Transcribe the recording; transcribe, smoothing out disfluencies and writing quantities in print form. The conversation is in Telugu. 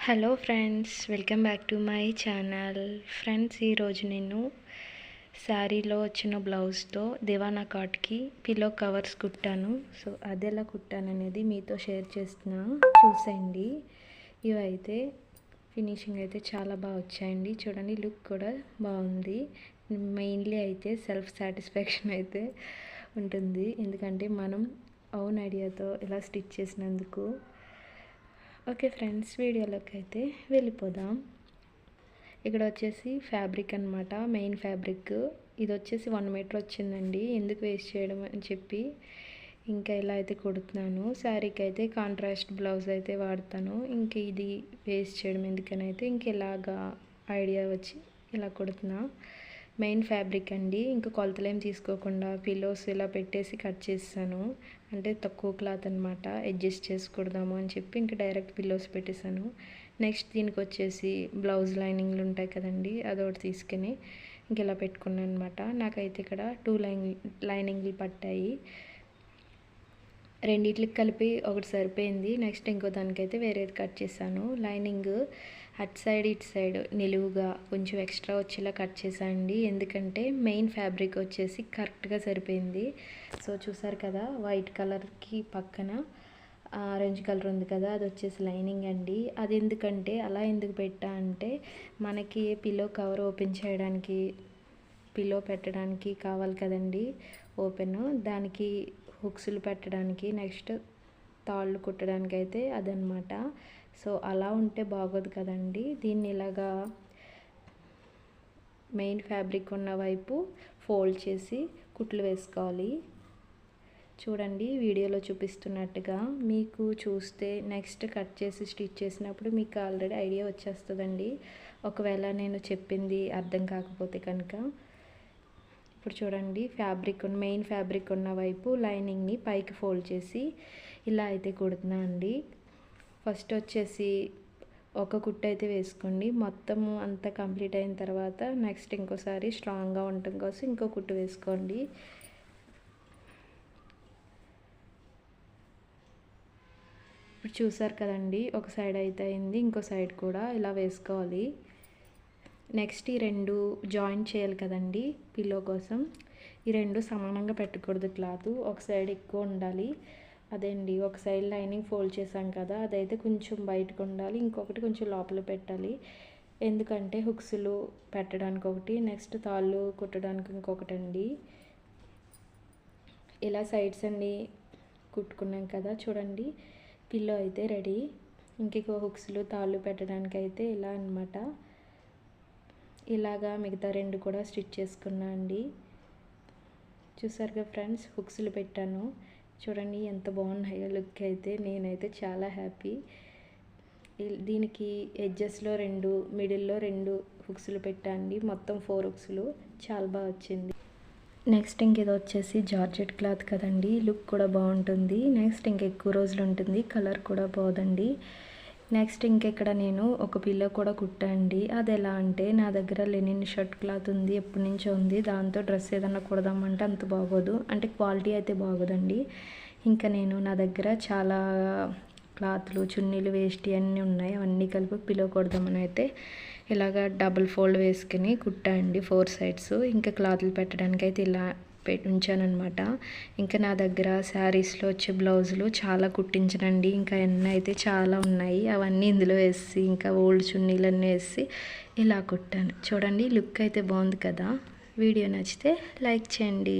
Hello friends, welcome back to my channel. Friends, ఈరోజు నేను శారీలో వచ్చిన బ్లౌజ్తో దివానా కాట్కి పిల్లో కవర్స్ కుట్టాను. సో అది ఎలా కుట్టాను అనేది మీతో షేర్ చేస్తున్నా, చూసేయండి. ఇవైతే ఫినిషింగ్ అయితే చాలా బాగా వచ్చాయండి. చూడండి, లుక్ కూడా బాగుంది. మెయిన్లీ అయితే సెల్ఫ్ సాటిస్ఫాక్షన్ అయితే ఉంటుంది, ఎందుకంటే మనం ఓన్ ఐడియాతో ఇలా స్టిచ్ చేసినందుకు. ఓకే ఫ్రెండ్స్, వీడియోలోకి అయితే వెళ్ళిపోదాం. ఇక్కడ వచ్చేసి ఫ్యాబ్రిక్ అనమాట, మెయిన్ ఫ్యాబ్రిక్. ఇది వచ్చేసి 1 మీటర్ వచ్చిందండి. ఎందుకు వేస్ట్ చేయడం అని చెప్పి ఇంకా ఇలా అయితే కుడుతున్నాను. శారీకి అయితే కాంట్రాస్ట్ బ్లౌజ్ అయితే వాడతాను. ఇంక ఇది వేస్ట్ చేయడం ఎందుకని అయితే ఇంక ఇలాగా ఐడియా వచ్చి ఇలా కుడుతున్నా. మెయిన్ ఫ్యాబ్రిక్ అండి. ఇంకా కొలతలేం తీసుకోకుండా పిల్లోస్ ఇలా పెట్టేసి కట్ చేస్తాను. అంటే తక్కువ క్లాత్ అనమాట, అడ్జస్ట్ చేసుకుడదాము అని చెప్పి ఇంకా డైరెక్ట్ పిల్లోస్ పెట్టేశాను. నెక్స్ట్ దీనికి వచ్చేసి బ్లౌజ్ లైనింగ్లు ఉంటాయి కదండి, అదొకటి తీసుకుని ఇంక ఇలా పెట్టుకున్నాను అనమాట. నాకైతే ఇక్కడ 2 లైనింగ్లు పట్టాయి. రెండిట్లకి కలిపి ఒకటి సరిపోయింది. నెక్స్ట్ ఇంకో దానికైతే వేరేది కట్ చేశాను. లైనింగ్ అటు సైడ్ ఇటు సైడ్ నిలువుగా కొంచెం ఎక్స్ట్రా వచ్చేలా కట్ చేశానండి, ఎందుకంటే మెయిన్ ఫ్యాబ్రిక్ వచ్చేసి కరెక్ట్గా సరిపోయింది. సో చూసారు కదా, వైట్ కలర్కి పక్కన ఆరెంజ్ కలర్ ఉంది కదా, అది వచ్చేసి లైనింగ్ అండి. అది ఎందుకంటే అలా ఎందుకు పెట్టా అంటే, మనకి పిల్లో కవర్ ఓపెన్ చేయడానికి, పిల్లో పెట్టడానికి కావాలి కదండి ఓపెన్, దానికి హుక్స్లు పెట్టడానికి, నెక్స్ట్ తాళ్ళు కుట్టడానికి అయితే అదనమాట. సో అలా ఉంటే బాగోదు కదండి. దీన్ని ఇలాగా మెయిన్ ఫ్యాబ్రిక్ ఉన్న వైపు ఫోల్డ్ చేసి కుట్లు వేసుకోవాలి. చూడండి, వీడియోలో చూపిస్తున్నట్టుగా మీకు చూస్తే నెక్స్ట్ కట్ చేసి స్టిచ్ చేసినప్పుడు మీకు ఆల్రెడీ ఐడియా వచ్చేస్తుందండి, ఒకవేళ నేను చెప్పింది అర్థం కాకపోతే కనుక. ఇప్పుడు చూడండి, మెయిన్ ఫ్యాబ్రిక్ ఉన్న వైపు లైనింగ్ని పైకి ఫోల్డ్ చేసి ఇలా అయితే కుడుతున్నా అండి. ఫస్ట్ వచ్చేసి ఒక కుట్టు అయితే వేసుకోండి. మొత్తము అంతా కంప్లీట్ అయిన తర్వాత నెక్స్ట్ ఇంకోసారి స్ట్రాంగ్గా ఉండటం కోసం ఇంకో కుట్టు వేసుకోండి. ఇప్పుడు చూసారు కదండి, ఒక సైడ్ అయితే అయింది, ఇంకో సైడ్ కూడా ఇలా వేసుకోవాలి. నెక్స్ట్ ఈ 2 జాయింట్ చేయాలి కదండి పిల్లో కోసం. ఈ 2 సమానంగా పెట్టకూడదు, క్లాత్ ఒక సైడ్ ఎక్కువ ఉండాలి. అదేండి, ఒక సైడ్ లైనింగ్ ఫోల్డ్ చేసాం కదా, అదైతే కొంచెం బయటకు ఉండాలి, ఇంకొకటి కొంచెం లోపల పెట్టాలి. ఎందుకంటే హుక్స్లు పెట్టడానికి ఒకటి, నెక్స్ట్ తాళ్ళు కుట్టడానికి ఇంకొకటి అండి. ఇలా సైడ్స్ అన్నీ కుట్టుకున్నాం కదా, చూడండి పిల్లో అయితే రెడీ. ఇంకొక హుక్స్లు తాళ్ళు పెట్టడానికి అయితే ఇలా అనమాట. ఇలాగా మిగతా 2 కూడా స్టిచ్ చేసుకున్నా అండి. చూసారుగా ఫ్రెండ్స్, హుక్స్లు పెట్టాను. చూడండి ఎంత బాగున్నాయో లుక్ అయితే, నేనైతే చాలా హ్యాపీ. దీనికి ఎడ్జెస్లో 2, మిడిల్లో 2 హుక్స్లు పెట్టండి, మొత్తం 4 హుక్స్లు. చాలా బాగా వచ్చింది. నెక్స్ట్ ఇంక ఇది వచ్చేసి జార్జెట్ క్లాత్ కదండి, లుక్ కూడా బాగుంటుంది. నెక్స్ట్ ఇంక ఎక్కువ రోజులు ఉంటుంది, కలర్ కూడా పోదండి. నెక్స్ట్ ఇంకెక్కడ నేను ఒక పిల్లో కూడా కుట్టండి. అది ఎలా అంటే, నా దగ్గర లెనిన్ షర్ట్ క్లాత్ ఉంది, ఎప్పటి నుంచో ఉంది. దాంతో డ్రెస్ ఏదైనా కుడదామంటే అంత బాగోదు, అంటే క్వాలిటీ అయితే బాగోదండి. ఇంకా నా దగ్గర చాలా క్లాత్లు, చున్నీలు, వేస్ట్ అన్నీ ఉన్నాయి. అవన్నీ కలిపి పిల్లో కుడదామని అయితే ఇలాగ డబుల్ ఫోల్డ్ వేసుకుని కుట్టండి 4 సైడ్స్. ఇంకా క్లాత్లు పెట్టడానికి అయితే ఇలా ఉంచానమాట. ఇంకా నా దగ్గర శారీస్లో వచ్చే బ్లౌజులు చాలా కుట్టించనండి, ఇంకా ఎన్ని అయితే చాలా ఉన్నాయి. అవన్నీ ఇందులో వేసి ఇంకా ఓల్డ్ చున్నీలన్నీ వేసి ఇలా కుట్టాను. చూడండి, లుక్ అయితే బాగుంది కదా. వీడియో నచ్చితే లైక్ చేయండి.